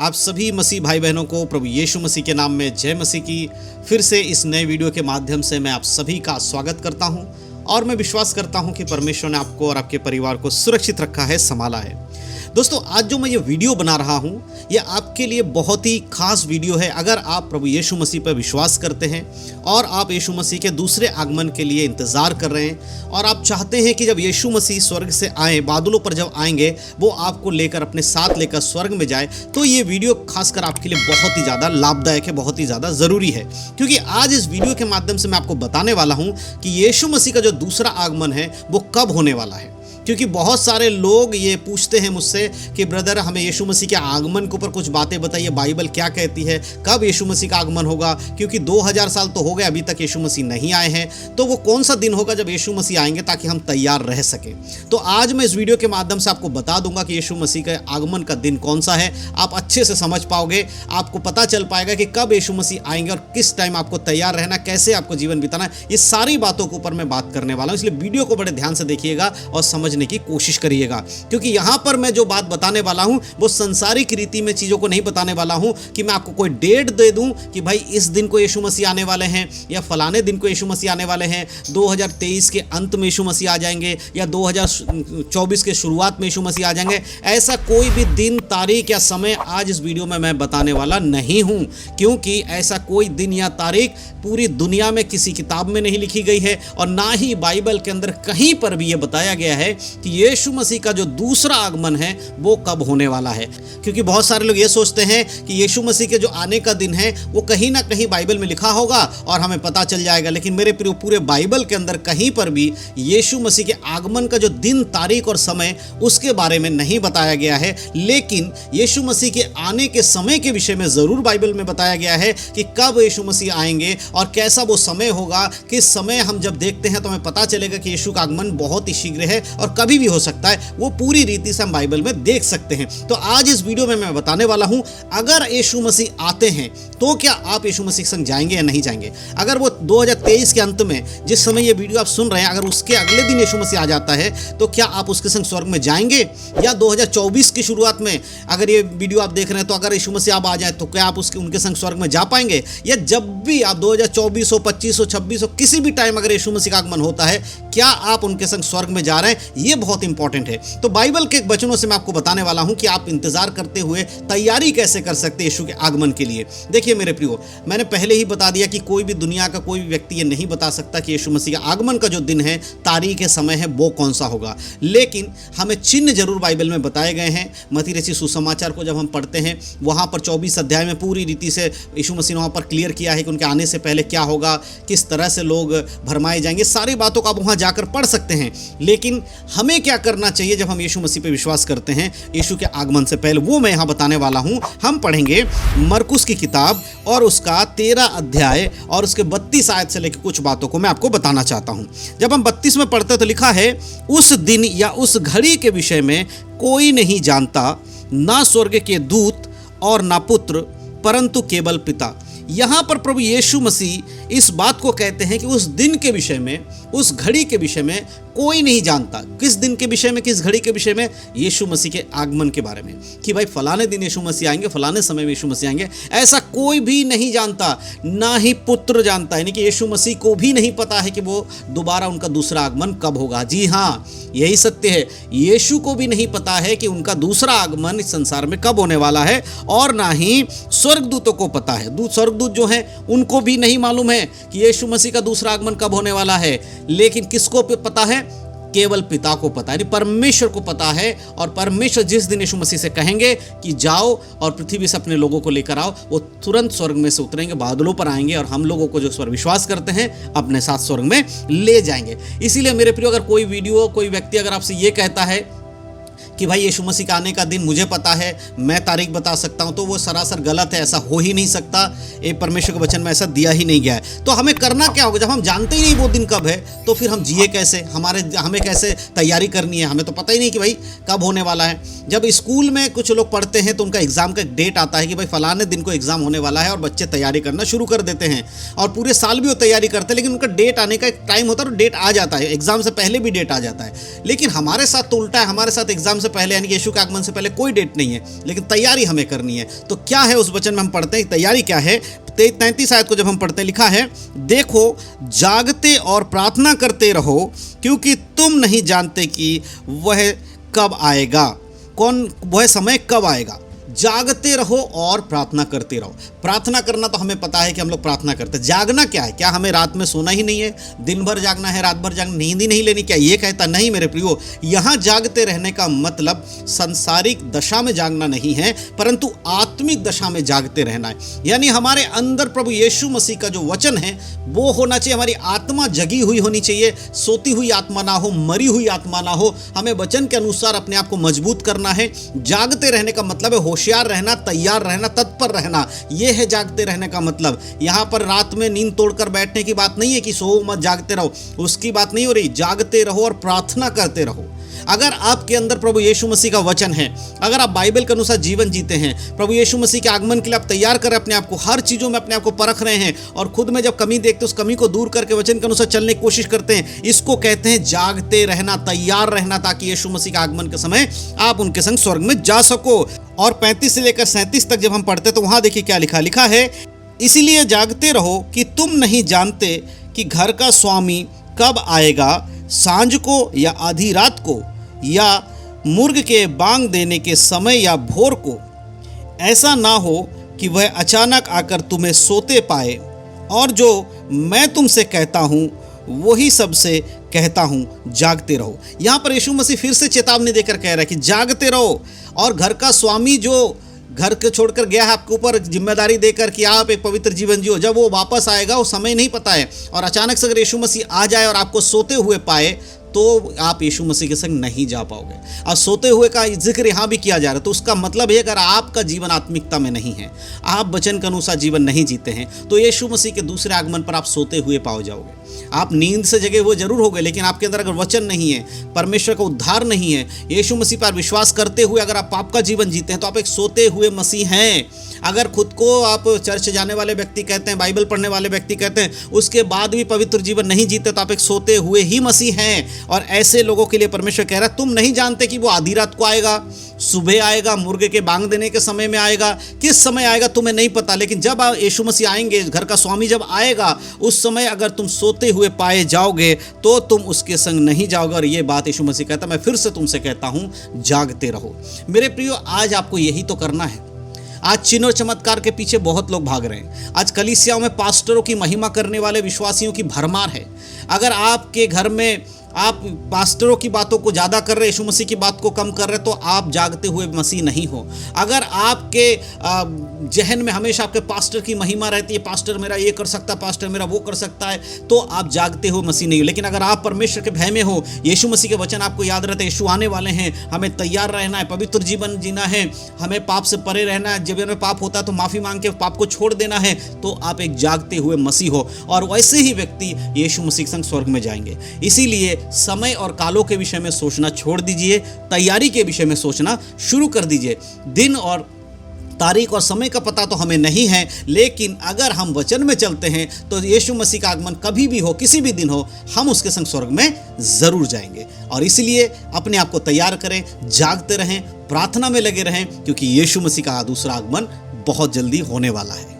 आप सभी मसीह भाई बहनों को प्रभु यीशु मसीह के नाम में जय मसीह की। फिर से इस नए वीडियो के माध्यम से मैं आप सभी का स्वागत करता हूं और मैं विश्वास करता हूं कि परमेश्वर ने आपको और आपके परिवार को सुरक्षित रखा है, संभाला है। दोस्तों, आज जो मैं ये वीडियो बना रहा हूं, ये आपके लिए बहुत ही खास वीडियो है। अगर आप प्रभु यीशु मसीह पर विश्वास करते हैं और आप यीशु मसीह के दूसरे आगमन के लिए इंतज़ार कर रहे हैं और आप चाहते हैं कि जब यीशु मसीह स्वर्ग से आए, बादलों पर जब आएंगे, वो आपको लेकर अपने साथ लेकर स्वर्ग में जाए, तो ये वीडियो खासकर आपके लिए बहुत ही ज़्यादा लाभदायक है, बहुत ही ज़्यादा ज़रूरी है। क्योंकि आज इस वीडियो के माध्यम से मैं आपको बताने वाला हूँ कि यीशु मसीह का जो दूसरा आगमन है वो कब होने वाला है। क्योंकि बहुत सारे लोग ये पूछते हैं मुझसे कि ब्रदर, हमें यीशु मसीह के आगमन के ऊपर कुछ बातें बताइए, बाइबल क्या कहती है, कब यीशु मसीह का आगमन होगा। क्योंकि 2000 साल तो हो गए, अभी तक यीशु मसीह नहीं आए हैं, तो वो कौन सा दिन होगा जब यीशु मसीह आएंगे, ताकि हम तैयार रह सकें। तो आज मैं इस वीडियो के माध्यम से आपको बता दूंगा कि यीशु मसीह के आगमन का दिन कौन सा है। आप अच्छे से समझ पाओगे, आपको पता चल पाएगा कि कब यीशु मसीह आएंगे और किस टाइम आपको तैयार रहना, कैसे आपको जीवन बिताना है। ये सारी बातों के ऊपर मैं बात करने वाला हूँ, इसलिए वीडियो को बड़े ध्यान से देखिएगा और समझने की कोशिश करिएगा। क्योंकि यहां पर मैं जो बात बताने वाला हूं वो संसारिक रीति में चीजों को नहीं बताने वाला हूं कि मैं आपको कोई डेट दे दूं कि भाई इस दिन को यीशु मसीह आने वाले हैं या फलाने दिन को यीशु मसीह आने वाले हैं, 2023 के अंत में यीशु मसीह आ जाएंगे या 2024 के शुरुआत में यीशु मसीह आ जाएंगे। ऐसा कोई भी दिन, तारीख या समय आज इस वीडियो में मैं बताने वाला नहीं हूं, क्योंकि ऐसा कोई दिन या तारीख पूरी दुनिया में किसी किताब में नहीं लिखी गई है और ना ही बाइबल के अंदर कहीं पर भी यह बताया गया है कि यीशु मसीह का जो दूसरा आगमन है वो कब होने वाला है। क्योंकि बहुत सारे लोग ये सोचते हैं कि यीशु मसीह के जो आने का दिन है वो कहीं ना कहीं बाइबल में लिखा होगा और हमें पता चल जाएगा। लेकिन मेरे प्रिय, पूरे बाइबल के अंदर कहीं पर भी यीशु मसीह के आगमन का जो दिन, तारीख और समय, उसके बारे में नहीं बताया गया है। लेकिन यीशु मसीह के आने के समय के विषय में ज़रूर बाइबल में बताया गया है कि कब यीशु मसीह आएंगे और कैसा वो समय होगा। किस समय हम जब देखते हैं तो हमें पता चलेगा कि यीशु का आगमन बहुत ही शीघ्र है और कभी भी हो सकता है। वो पूरी रीति से हम बाइबल में देख सकते हैं। तो आज इस वीडियो में मैं बताने वाला हूं, अगर यीशु मसीह आते हैं तो क्या आप यीशु मसीह के संग जाएंगे या नहीं जाएंगे। अगर वो 2023 के अंत में, जिस समय ये वीडियो आप सुन रहे हैं, अगर उसके अगले दिन यीशु मसीह आ जाता है तो क्या आप उसके संग स्वर्ग में जाएंगे, या 2024 की शुरुआत में अगर ये वीडियो आप देख रहे हैं तो अगर यीशु मसीह अब आ जाए तो क्या आप उनके संग स्वर्ग में जा पाएंगे। या जब भी आप 2024 हो, 25 हो, 26 हो, किसी भी टाइम अगर यीशु मसीह का आगमन होता है, क्या आप उनके संग स्वर्ग में जा रहे हैं, ये बहुत इंपॉर्टेंट है। तो बाइबल के वचनों से मैं आपको बताने वाला हूं कि आप इंतजार करते हुए तैयारी कैसे कर सकते हैं यीशु के आगमन के लिए। देखिए मेरे प्रियो, मैंने पहले ही बता दिया कि कोई भी दुनिया का कोई भी व्यक्ति ये नहीं बता सकता कि यीशु मसीह का आगमन का जो दिन है, तारीख है, समय है, वो कौन सा होगा। लेकिन हमें चिन्ह जरूर बाइबल में बताए गए हैं। मत्ती रचित सुसमाचार को जब हम पढ़ते हैं, वहां पर 24 अध्याय में पूरी रीति से यीशु मसीह ने वहां पर क्लियर किया है कि उनके आने से पहले क्या होगा, किस तरह से लोग भरमाए जाएंगे। सारी बातों को आप वहां जाकर पढ़ सकते हैं। लेकिन हमें क्या करना चाहिए जब हम यीशु मसीह पे विश्वास करते हैं यीशु के आगमन से पहले, वो मैं यहां बताने वाला हूं। हम पढ़ेंगे मरकुस की किताब और उसका 13 अध्याय और उसके 32 आयत से लेकर कुछ बातों को मैं आपको बताना चाहता हूं। जब हम 32 में पढ़ते तो लिखा है, उस दिन या उस घड़ी के विषय में कोई नहीं जानता, ना स्वर्ग के दूत और ना पुत्र, परंतु केवल पिता। यहाँ पर प्रभु यीशु मसीह इस बात को कहते हैं कि उस दिन के विषय में, उस घड़ी के विषय में कोई नहीं जानता। किस दिन के विषय में, किस घड़ी के विषय में? यीशु मसीह के आगमन के बारे में, कि भाई फलाने दिन यीशु मसीह आएंगे, फलाने समय में यीशु मसीह आएंगे। ऐसा कोई भी नहीं जानता, ना ही पुत्र जानता है, यानी कि यीशु मसीह को भी नहीं पता है कि वो दोबारा उनका दूसरा आगमन कब होगा। जी हाँ, यही सत्य है। यीशु को भी नहीं पता है कि उनका दूसरा आगमन इस संसार में कब होने वाला है, और ना ही स्वर्गदूतों को पता है। स्वर्गदूत जो हैं उनको भी नहीं मालूम है कि यीशु मसीह का दूसरा आगमन कब होने वाला है। लेकिन किसको पता है? केवल पिता को पता है, यानी परमेश्वर को पता है। और परमेश्वर जिस दिन यीशु मसीह से कहेंगे कि जाओ और पृथ्वी से अपने लोगों को लेकर आओ, वो तुरंत स्वर्ग में से उतरेंगे, बादलों पर आएंगे और हम लोगों को जो स्वर्ग विश्वास करते हैं अपने साथ स्वर्ग में ले जाएंगे। इसीलिए मेरे प्रियो, अगर कोई वीडियो, कोई व्यक्ति अगर आपसे ये कहता है कि भाई यीशु मसीह का आने का दिन मुझे पता है, मैं तारीख बता सकता हूं, तो वो सरासर गलत है। ऐसा हो ही नहीं सकता। ये परमेश्वर के वचन में ऐसा दिया ही नहीं गया है। तो हमें करना क्या होगा? जब हम जानते ही नहीं वो दिन कब है, तो फिर हम जिए कैसे? हमें कैसे तैयारी करनी है? हमें तो पता ही नहीं कि भाई कब होने वाला है। जब स्कूल में कुछ लोग पढ़ते हैं तो उनका एग्जाम का डेट आता है कि भाई फलाने दिन को एग्जाम होने वाला है, और बच्चे तैयारी करना शुरू कर देते हैं और पूरे साल भी वो तैयारी करते हैं। लेकिन उनका डेट आने का एक टाइम होता है और डेट आ जाता है, एग्जाम से पहले भी डेट आ जाता है। लेकिन हमारे साथ तो उल्टा है। हमारे साथ एग्जाम से पहले यानी कि यीशु के आगमन से पहले कोई डेट नहीं है, लेकिन तैयारी हमें करनी है। तो क्या है उस वचन में हम पढ़ते हैं, तैयारी क्या है। 33 आयत को जब हम पढ़ते, लिखा है, देखो जागते और प्रार्थना करते रहो, क्योंकि तुम नहीं जानते कि वह कब आएगा, वह समय कब आएगा। जागते रहो और प्रार्थना करते रहो। प्रार्थना करना तो हमें पता है कि हम लोग प्रार्थना करते हैं। जागना क्या है? क्या हमें रात में सोना ही नहीं है, दिन भर जागना है, रात भर जागना, नींद ही नहीं लेनी? क्या ये कहता? नहीं मेरे प्रियो, यहाँ जागते रहने का मतलब संसारिक दशा में जागना नहीं है, परंतु आत्मिक दशा में जागते रहना है। यानी हमारे अंदर प्रभु यीशु मसीह का जो वचन है वो होना चाहिए। हमारी आत्मा जगी हुई होनी चाहिए, सोती हुई आत्मा ना हो, मरी हुई आत्मा ना हो। हमें वचन के अनुसार अपने आप को मजबूत करना है। जागते रहने का मतलब है होशियार रहना, तैयार रहना, तत्पर रहना। यह है जागते रहने का मतलब। यहां पर रात में नींद तोड़कर बैठने की बात नहीं है कि सो मत जागते रहो, उसकी बात नहीं हो रही। जागते रहो और प्रार्थना करते रहो। अगर आपके अंदर प्रभु यीशु मसीह का वचन है, अगर आप बाइबल के अनुसार जीवन जीते हैं, प्रभु यीशु मसीह के आगमन के लिए आप तैयार कर अपने आप को, हर चीज़ों में अपने आप को परख रहे हैं और खुद में जब कमी देखते उस कमी को दूर करके वचन के अनुसार चलने की कोशिश करते हैं, इसको कहते हैं जागते रहना, तैयार रहना, ताकि यीशु मसीह के आगमन के समय आप उनके संग स्वर्ग में जा सको। और 35 से लेकर 37 तक जब हम पढ़ते तो वहां देखिए क्या लिखा है, इसीलिए जागते रहो कि तुम नहीं जानते कि घर का स्वामी कब आएगा, सांझ को या आधी रात को, या मुर्ग के बांग देने के समय या भोर को। ऐसा ना हो कि वह अचानक आकर तुम्हें सोते पाए। और जो मैं तुमसे कहता हूँ वही सबसे कहता हूँ, जागते रहो। यहाँ पर यीशु मसीह फिर से चेतावनी देकर कह रहा है कि जागते रहो। और घर का स्वामी जो घर के छोड़कर गया है आपके ऊपर जिम्मेदारी देकर कि आप एक पवित्र जीवन जियो, जब वो वापस आएगा वो समय नहीं पता है। और अचानक से अगर यीशु मसीह आ जाए और आपको सोते हुए पाए तो आप यीशु मसीह के संग नहीं जा पाओगे। और सोते हुए का जिक्र यहाँ भी किया जा रहा है, तो उसका मतलब है अगर आपका जीवन आत्मिकता में नहीं है, आप वचन के अनुसार जीवन नहीं जीते हैं, तो यीशु मसीह के दूसरे आगमन पर आप सोते हुए पाओ जाओगे। आप नींद से जगे हुए जरूर होगे, लेकिन आपके अंदर अगर वचन नहीं है, परमेश्वर का उद्धार नहीं है, यीशु मसीह पर विश्वास करते हुए अगर आप पाप का जीवन जीते हैं, तो आप एक सोते हुए मसीह हैं। अगर खुद को आप चर्च जाने वाले व्यक्ति कहते हैं, बाइबल पढ़ने वाले व्यक्ति कहते हैं, उसके बाद भी पवित्र जीवन नहीं जीते, तो आप एक सोते हुए ही मसीह हैं। और ऐसे लोगों के लिए परमेश्वर कह रहा है, तुम नहीं जानते कि वो आधी रात को आएगा, सुबह आएगा, मुर्गे के बांग देने के समय में आएगा, किस समय आएगा तुम्हें नहीं पता। लेकिन जब यीशु मसीह आएंगे, घर का स्वामी जब आएगा, उस समय अगर तुम सोते हुए पाए जाओगे तो तुम उसके संग नहीं जाओगे। और ये बात यीशु मसीह कहता, मैं फिर से तुमसे कहता हूँ, जागते रहो। मेरे प्रियो, आज आपको यही तो करना है। आज चिन्ह और चमत्कार के पीछे बहुत लोग भाग रहे हैं। आज कलीसियाओं में पास्टरों की महिमा करने वाले विश्वासियों की भरमार है। अगर आपके घर में आप पास्टरों की बातों को ज़्यादा कर रहे, यीशु मसीह की बात को कम कर रहे, तो आप जागते हुए मसीह नहीं हो। अगर आपके जहन में हमेशा आपके पास्टर की महिमा रहती है, पास्टर मेरा ये कर सकता है, पास्टर मेरा वो कर सकता है, तो आप जागते हुए मसीह नहीं हो। लेकिन अगर आप परमेश्वर के भय में हो, यीशु मसीह के वचन आपको याद रहते हैं, यीशु आने वाले हैं, हमें तैयार रहना है, पवित्र जीवन जीना है, हमें पाप से परे रहना है, जब में पाप होता है तो माफ़ी मांग के पाप को छोड़ देना है, तो आप एक जागते हुए मसीह हो। और वैसे ही व्यक्ति यीशु मसीह के संग स्वर्ग में जाएंगे। इसीलिए समय और कालों के विषय में सोचना छोड़ दीजिए, तैयारी के विषय में सोचना शुरू कर दीजिए। दिन और तारीख और समय का पता तो हमें नहीं है, लेकिन अगर हम वचन में चलते हैं तो यीशु मसीह का आगमन कभी भी हो, किसी भी दिन हो, हम उसके संग स्वर्ग में जरूर जाएंगे। और इसलिए अपने आप को तैयार करें, जागते रहें, प्रार्थना में लगे रहें, क्योंकि यीशु मसीह का दूसरा आगमन बहुत जल्दी होने वाला है।